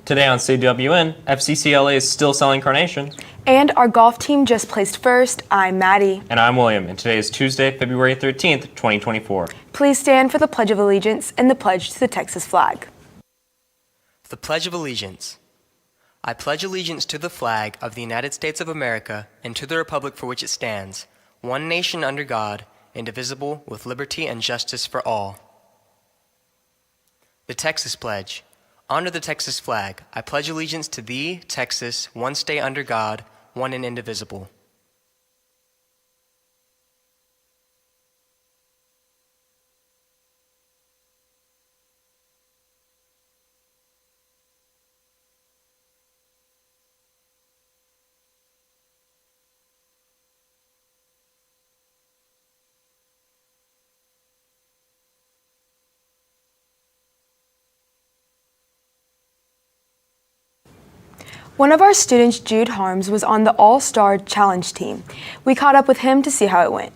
Today on CWN, FCCLA is still selling carnations. And our golf team just placed first. I'm Maddie. And I'm William, and today is Tuesday, February 13th, 2024. Please stand for the Pledge of Allegiance and the pledge to the Texas flag. The Pledge of Allegiance. I pledge allegiance to the flag of the United States of America and to the republic for which it stands, one nation under God, indivisible, with liberty and justice for all. The Texas Pledge. Under the Texas flag, I pledge allegiance to thee, Texas, one state under God, one and indivisible. One of our students, Jude Harms, was on the All-Star Challenge team. We caught up with him to see how it went.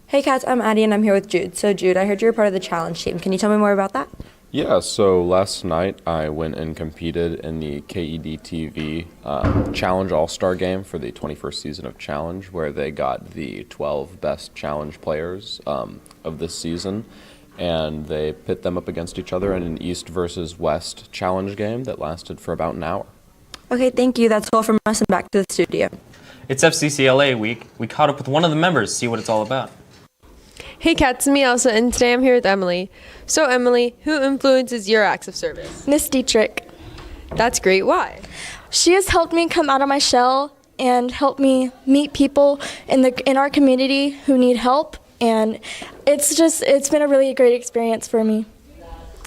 Hey Cats, I'm Addie and I'm here with Jude. So Jude, I heard you were part of the challenge team. Can you tell me more about that? Yeah, so last night I went and competed in the KED TV Challenge All-Star game for the 21st season of Challenge, where they got the 12 best challenge players of this season, and they pit them up against each other in an East versus West challenge game that lasted for about an hour. Okay, thank you. That's all from us and back to the studio. It's FCCLA week. We caught up with one of the members to see what it's all about. Hey Cats, me Elsa, and today I'm here with Emily. So Emily, who influences your acts of service? Miss Dietrich. That's great. Why? She has helped me come out of my shell and helped me meet people in our community who need help, and it's been a really great experience for me.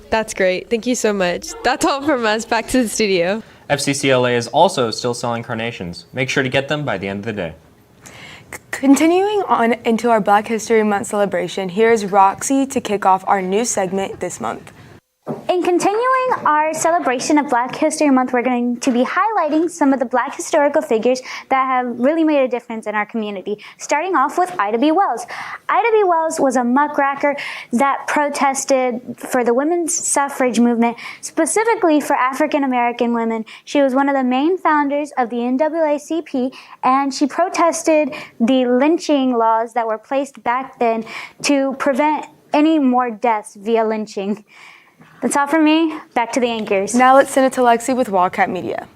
That's great. Thank you so much. That's all from us. Back to the studio. FCCLA is also still selling carnations. Make sure to get them by the end of the day. Continuing on into our Black History Month celebration, here's Roxy to kick off our new segment this month. In continuing our celebration of Black History Month, we're going to be highlighting some of the Black historical figures that have really made a difference in our community, starting off with Ida B. Wells. Ida B. Wells was a muckraker that protested for the women's suffrage movement, specifically for African American women. She was one of the main founders of the NAACP, and she protested the lynching laws that were placed back then to prevent any more deaths via lynching. That's all from me. Back to the anchors. Now let's send it to Lexi with Wildcat Media.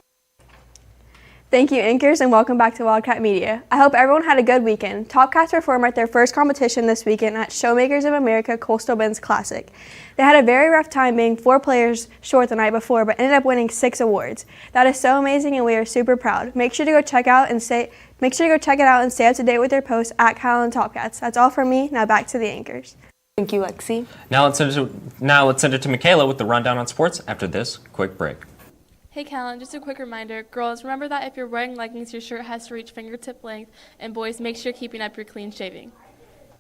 Thank you, anchors, and welcome back to Wildcat Media. I hope everyone had a good weekend. Top Cats performed at their first competition this weekend at Showmakers of America Coastal Bends Classic. They had a very rough time being 4 players short the night before, but ended up winning 6 awards. That is so amazing, and we are super proud. Make sure to go check it out and stay up to date with their posts at Calallen Top Cats. That's all from me. Now back to the anchors. Thank you, Lexi. Now let's send it to Michaela with the rundown on sports after this quick break. Hey Calallen, just a quick reminder. Girls, remember that if you're wearing leggings, your shirt has to reach fingertip length. And boys, make sure you're keeping up your clean shaving.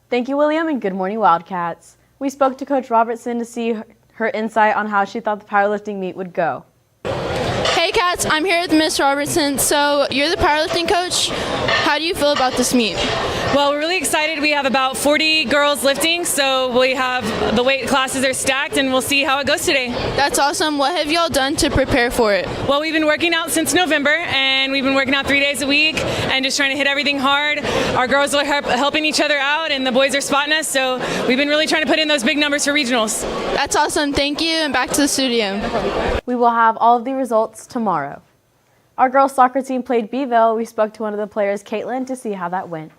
Thank you, William, and good morning, Wildcats. We spoke to Coach Robertson to see her insight on how she thought the powerlifting meet would go. Hey Cats, I'm here with Miss Robertson. So you're the powerlifting coach. How do you feel about this meet? Well, we're really excited. We have about 40 girls lifting, so we have the weight classes are stacked, and we'll see how it goes today. That's awesome. What have y'all done to prepare for it? Well, we've been working out since November, and we've been working out 3 days a week and just trying to hit everything hard. Our girls are helping each other out, and the boys are spotting us, so we've been really trying to put in those big numbers for regionals. That's awesome. Thank you, and back to the studio. We will have all of the results tomorrow. Our girls' soccer team played Beeville. We spoke to one of the players, Caitlin, to see how that went.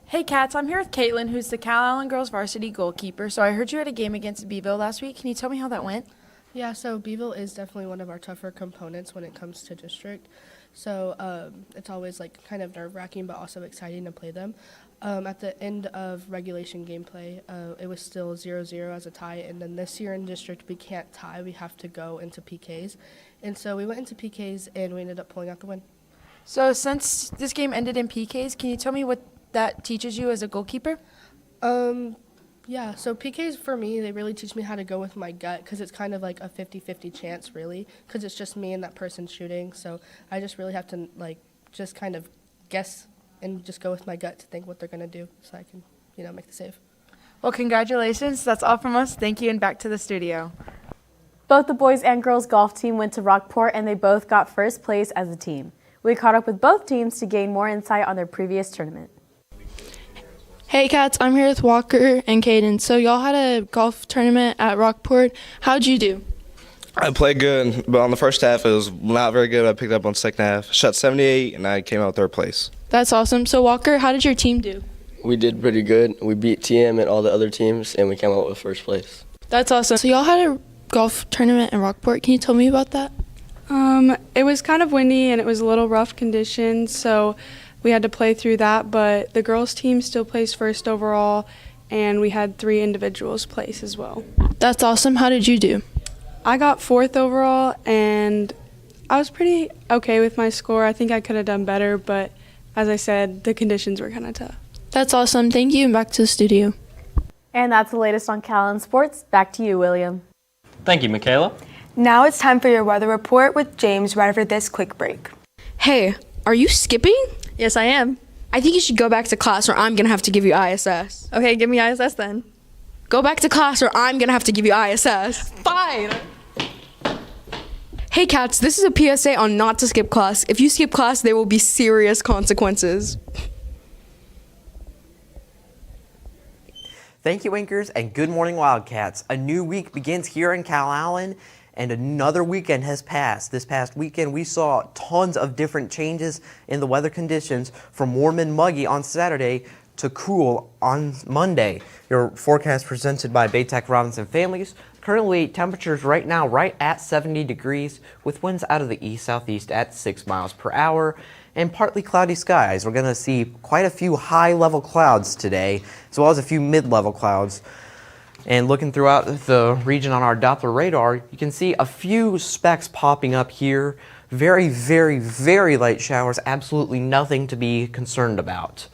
Hey Cats, I'm here with Caitlin, who's the Calallen girls varsity goalkeeper. So I heard you had a game against Beeville last week. Can you tell me how that went? Yeah, so Beeville is definitely one of our tougher components when it comes to district. So it's always like kind of nerve-wracking but also exciting to play them. At the end of regulation gameplay, it was still 0-0 as a tie, and then this year in district we can't tie, we have to go into PKs. And so we went into PKs and we ended up pulling out the win. So since this game ended in PKs, can you tell me what that teaches you as a goalkeeper? Yeah, so PKs for me, they really teach me how to go with my gut because it's kind of like a 50-50 chance really because it's just me and that person shooting. So I just really have to just kind of guess and just go with my gut to think what they're going to do so I can, make the save. Well, congratulations. That's all from us. Thank you, and back to the studio. Both the boys and girls golf team went to Rockport and they both got first place as a team. We caught up with both teams to gain more insight on their previous tournament. Hey Cats, I'm here with Walker and Caden. So y'all had a golf tournament at Rockport. How'd you do? I played good, but on the first half it was not very good. I picked up on the second half, shot 78, and I came out third place. That's awesome. So Walker, how did your team do? We did pretty good. We beat TM and all the other teams, and we came out with first place. That's awesome. So y'all had a golf tournament in Rockport. Can you tell me about that? It was kind of windy and it was a little rough conditions, so we had to play through that, but the girls team still placed first overall, and we had 3 individuals place as well. That's awesome. How did you do? I got 4th overall, and I was pretty okay with my score. I think I could have done better, but as I said, the conditions were kind of tough. That's awesome. Thank you, and back to the studio. And that's the latest on Calallen Sports. Back to you, William. Thank you, Michaela. Now it's time for your weather report with James right after this quick break. Hey, are you skipping? Yes, I am. I think you should go back to class or I'm going to have to give you ISS. Okay, give me ISS then. Go back to class or I'm going to have to give you ISS. Fine. Hey Cats, this is a PSA on not to skip class. If you skip class, there will be serious consequences. Thank you, Anchors, and good morning, Wildcats. A new week begins here in Calallen, and another weekend has passed. This past weekend, we saw tons of different changes in the weather conditions, from warm and muggy on Saturday to cool on Monday. Your forecast presented by Baytech Robinson Families. Currently, temperatures right now right at 70 degrees, with winds out of the east-southeast at 6 miles per hour. And partly cloudy skies. We're going to see quite a few high-level clouds today, as well as a few mid-level clouds. And looking throughout the region on our Doppler radar, you can see a few specks popping up here. Very, very, very light showers, absolutely nothing to be concerned about.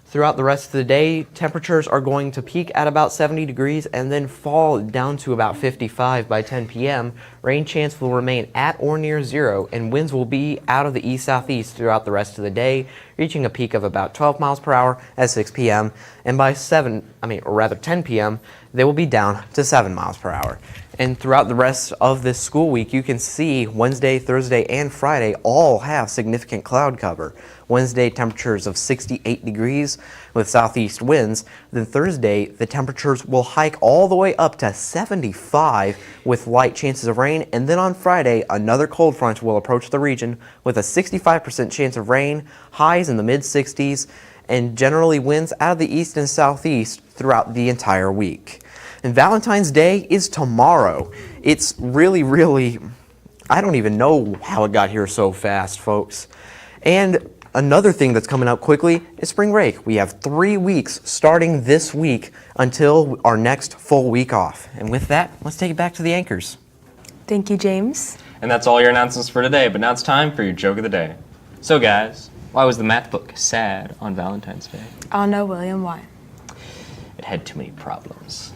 Throughout the rest of the day, temperatures are going to peak at about 70 degrees and then fall down to about 55 by 10 p.m. Rain chance will remain at or near 0, and winds will be out of the east-southeast throughout the rest of the day, reaching a peak of about 12 miles per hour at 6 p.m. And by 10 p.m., they will be down to 7 miles per hour. And throughout the rest of this school week, you can see Wednesday, Thursday, and Friday all have significant cloud cover. Wednesday, temperatures of 68 degrees with southeast winds. Then Thursday, the temperatures will hike all the way up to 75 with light chances of rain. And then on Friday, another cold front will approach the region with a 65% chance of rain, highs in the mid-60s, and generally winds out of the east and southeast throughout the entire week. And Valentine's Day is tomorrow. It's really, I don't even know how it got here so fast, folks. And another thing that's coming up quickly is spring break. We have 3 weeks starting this week until our next full week off. And with that, let's take it back to the anchors. Thank you, James. And that's all your announcements for today, but now it's time for your joke of the day. So guys, why was the math book sad on Valentine's Day? I don't know, William, why? It had too many problems.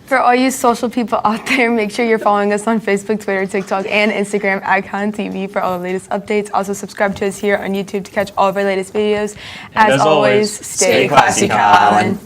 For all you social people out there, make sure you're following us on Facebook, Twitter, TikTok, and Instagram at CalallenTV for all the latest updates. Also, subscribe to us here on YouTube to catch all of our latest videos. As always, stay classy, Calallen.